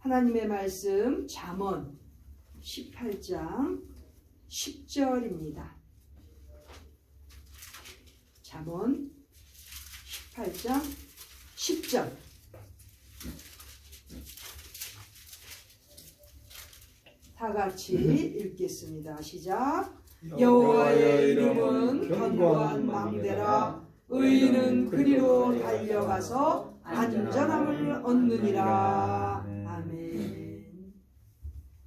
하나님의 말씀 잠언 18장 10절입니다. 잠언 18장 10절. 다 같이 읽겠습니다. 시작. 여호와의 이름은 견고한 망대라. 의인은 그리로 달려가서 안전함을 얻느니라. 아멘.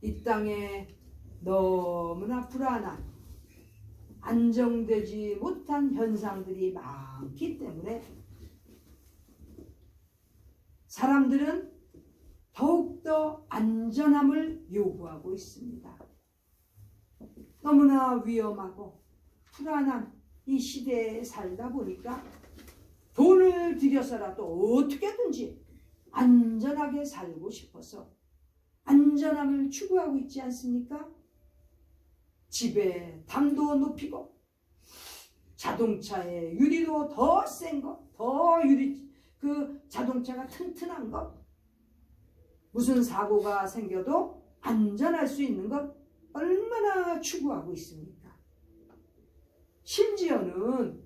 이 땅에 너무나 불안한, 안정되지 못한 현상들이 많기 때문에 사람들은 더욱더 안전함을 요구하고 있습니다. 너무나 위험하고 불안한 이 시대에 살다 보니까 돈을 들여서라도 어떻게든지 안전하게 살고 싶어서 안전함을 추구하고 있지 않습니까? 집에 담도 높이고 자동차의 유리도 더 센 것, 더 자동차가 튼튼한 것, 무슨 사고가 생겨도 안전할 수 있는 것 얼마나 추구하고 있습니까? 심지어는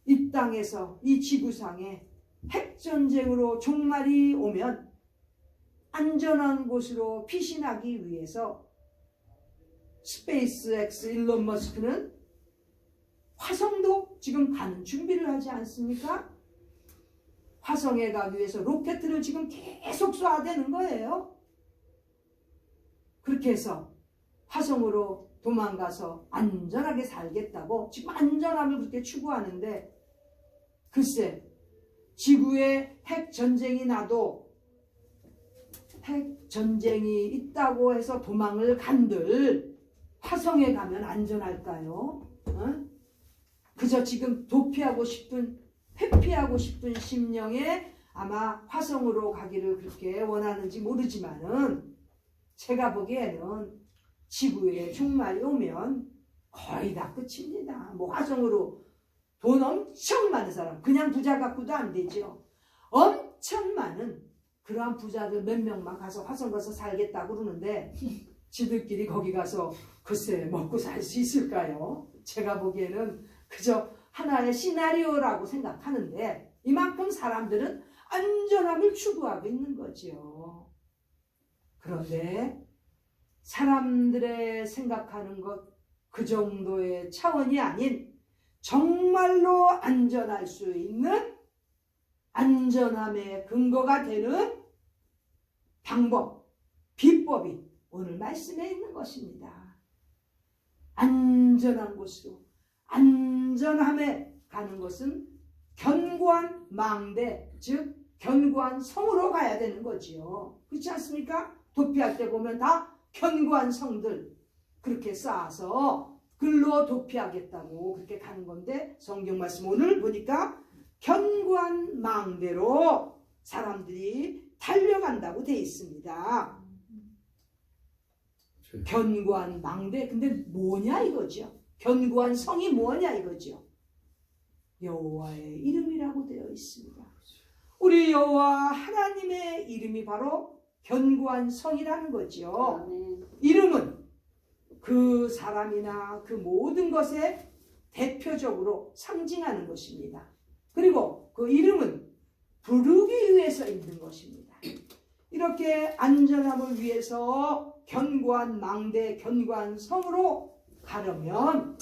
이 땅에서, 이 지구상에 핵전쟁으로 종말이 오면 안전한 곳으로 피신하기 위해서 스페이스X 일론 머스크는 화성도 지금 가는 준비를 하지 않습니까? 화성에 가기 위해서 로켓을 지금 계속 쏴대는 거예요. 그렇게 해서 화성으로 도망가서 안전하게 살겠다고 지금 안전함을 그렇게 추구하는데, 글쎄 지구에 핵전쟁이 나도 핵전쟁이 있다고 해서 도망을 간들 화성에 가면 안전할까요? 그저 지금 회피하고 싶은 심령에 아마 화성으로 가기를 그렇게 원하는지 모르지만은, 제가 보기에는 지구에 종말이 오면 거의 다 끝입니다. 뭐 화성으로 돈 엄청 많은 사람, 그냥 부자 갖고도 안 되죠. 엄청 많은 그러한 부자들 몇 명만 가서 화성 가서 살겠다고 그러는데 지들끼리 거기 가서 글쎄 먹고 살 수 있을까요? 제가 보기에는 그저 하나의 시나리오라고 생각하는데, 이만큼 사람들은 안전함을 추구하고 있는 거죠. 그런데 사람들의 생각하는 것 그 정도의 차원이 아닌 정말로 안전할 수 있는, 안전함의 근거가 되는 방법, 비법이 오늘 말씀에 있는 것입니다. 안전한 곳으로, 안전함에 가는 것은 견고한 망대, 즉 견고한 성으로 가야 되는 거지요. 그렇지 않습니까? 도피할 때 보면 다 견고한 성들 그렇게 쌓아서 글로 도피하겠다고 그렇게 가는 건데, 성경 말씀 오늘 보니까 견고한 망대로 사람들이 달려간다고 되어 있습니다. 견고한 망대, 근데 뭐냐 이거죠. 견고한 성이 뭐냐 이거죠. 여호와의 이름이라고 되어 있습니다. 우리 여호와 하나님의 이름이 바로 견고한 성이라는 거죠. 이름은 그 사람이나 그 모든 것에 대표적으로 상징하는 것입니다. 그리고 그 이름은 부르기 위해서 있는 것입니다. 이렇게 안전함을 위해서 견고한 망대, 견고한 성으로 가려면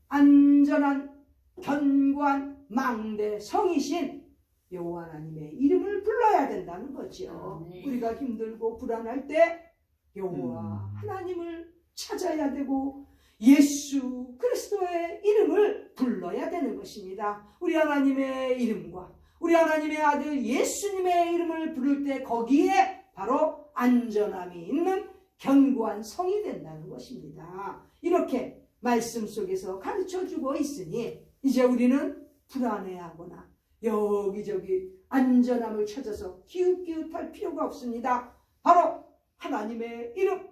안전한 견고한 망대 성이신 여호와 하나님의 이름을 불러야 된다는 거죠. 우리가 힘들고 불안할 때 여호와 하나님을 찾아야 되고 예수 그리스도의 이름을 불러야 되는 것입니다. 우리 하나님의 이름과 우리 하나님의 아들 예수님의 이름을 부를 때 거기에 바로 안전함이 있는 견고한 성이 된다는 것입니다. 이렇게 말씀 속에서 가르쳐주고 있으니 이제 우리는 불안해하거나 여기저기 안전함을 찾아서 기웃기웃할 필요가 없습니다. 바로 하나님의 이름,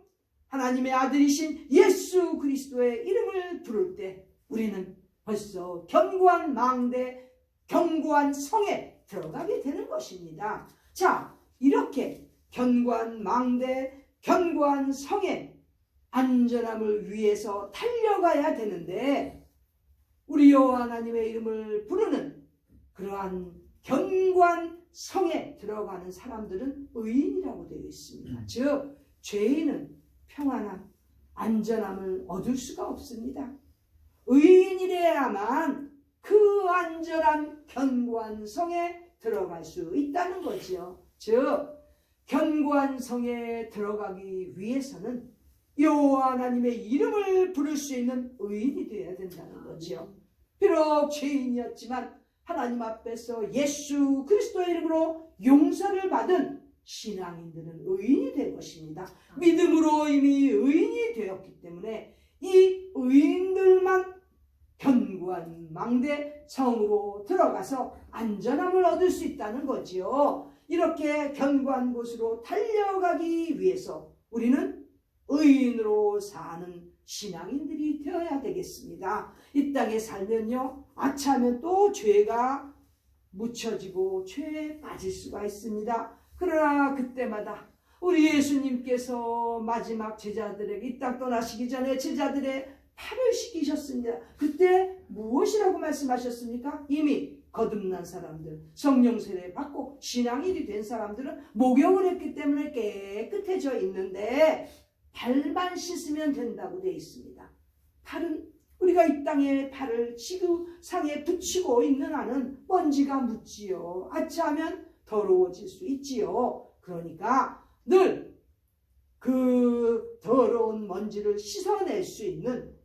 하나님의 아들이신 예수 그리스도의 이름을 부를 때 우리는 벌써 견고한 망대, 견고한 성에 들어가게 되는 것입니다. 자, 이렇게 견고한 망대, 견고한 성에 안전함을 위해서 달려가야 되는데, 우리 여호와 하나님의 이름을 부르는 그러한 견고한 성에 들어가는 사람들은 의인이라고 되어 있습니다. 즉 죄인은 평안함, 안전함을 얻을 수가 없습니다. 의인이래야만 그 안전한 견고한 성에 들어갈 수 있다는 거지요. 즉 견고한 성에 들어가기 위해서는 여호와 하나님의 이름을 부를 수 있는 의인이 되어야 된다는 거지요. 비록 죄인이었지만 하나님 앞에서 예수 그리스도의 이름으로 용서를 받은 신앙인들은 의인이 된 것입니다. 믿음으로 이미 의인이 되었기 때문에 이 의인들만 견고한 망대 성으로 들어가서 안전함을 얻을 수 있다는 거지요. 이렇게 견고한 곳으로 달려가기 위해서 우리는 의인으로 사는 신앙인들이 되어야 되겠습니다. 이 땅에 살면요, 아차하면 또 죄가 묻혀지고 죄에 빠질 수가 있습니다. 그러나 그때마다 우리 예수님께서 마지막 제자들에게 이 땅 떠나시기 전에 제자들의 팔을 씻기셨습니다. 그때 무엇이라고 말씀하셨습니까? 이미 거듭난 사람들, 성령 세례 받고 신앙인이 된 사람들은 목욕을 했기 때문에 깨끗해져 있는데 발만 씻으면 된다고 되어 있습니다. 팔은 우리가 이 땅에 팔을 지구상에 붙이고 있는 한은 먼지가 묻지요. 아차하면 더러워질 수 있지요. 그러니까 늘 그 더러운 먼지를 씻어낼 수 있는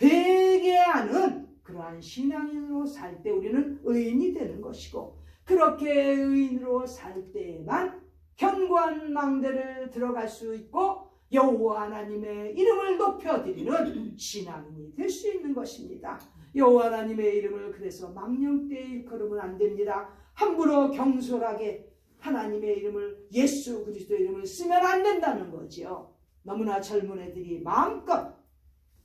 회개하는 그러한 신앙인으로 살 때 우리는 의인이 되는 것이고, 그렇게 의인으로 살 때만 견고한 망대를 들어갈 수 있고 여호와 하나님의 이름을 높여드리는 신앙인이 될 수 있는 것입니다. 여호와 하나님의 이름을 그래서 망령되이 일컬으면 안 됩니다. 함부로 경솔하게 하나님의 이름을, 예수 그리스도의 이름을 쓰면 안 된다는 거지요. 너무나 젊은 애들이 마음껏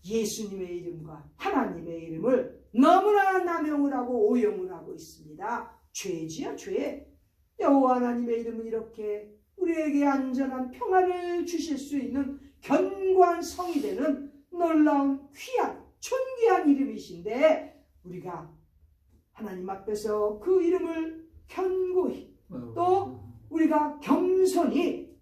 예수님의 이름과 하나님의 이름을 너무나 남용을 하고 오용을 하고 있습니다. 죄지요, 죄. 여호와 하나님의 이름은 이렇게 우리에게 안전한 평화를 주실 수 있는 견고한 성이 되는 놀라운 귀한 존귀한 이름이신데, 우리가 하나님 앞에서 그 이름을 견고히 또 우리가 겸손히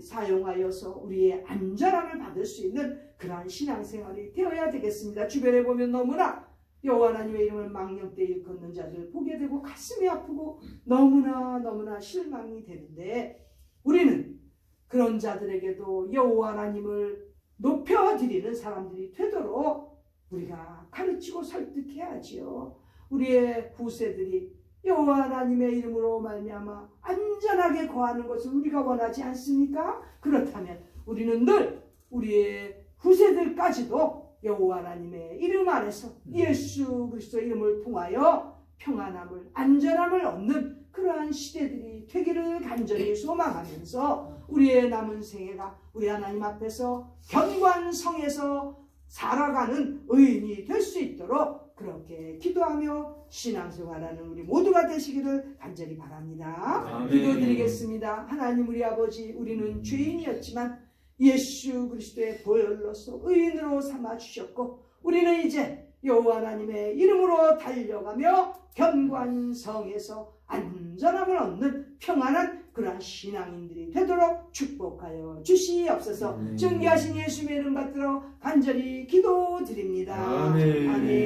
사용하여서 우리의 안전함을 받을 수 있는 그러한 신앙생활이 되어야 되겠습니다. 주변에 보면 너무나 여호와 하나님의 이름을 망령되이 일컫는 자들 보게 되고 가슴이 아프고 너무나 실망이 되는데, 우리는 그런 자들에게도 여호와 하나님을 높여드리는 사람들이 되도록 우리가 가르치고 설득해야지요. 우리의 후세들이 여호와 하나님의 이름으로 말미암아 안전하게 거하는 것을 우리가 원하지 않습니까? 그렇다면 우리는 늘 우리의 후세들까지도 여호와 하나님의 이름 안에서 예수 그리스도의 이름을 통하여 평안함을, 안전함을 얻는 그러한 시대들이 되기를 간절히 소망하면서 우리의 남은 생애가 우리 하나님 앞에서 견고한 성에서 살아가는 의인이 될 수 있도록 그렇게 기도하며 신앙생활하는 우리 모두가 되시기를 간절히 바랍니다. 아멘. 기도드리겠습니다. 하나님 우리 아버지, 우리는 죄인이었지만 예수 그리스도의 보혈로서 의인으로 삼아주셨고, 우리는 이제 여호와 하나님의 이름으로 달려가며 견고한 성에서 안전함을 얻는 평안한 그러한 신앙인들이 되도록 축복하여 주시옵소서. 존귀하신 예수님의 이름 받들어 간절히 기도드립니다. 아멘. 아멘.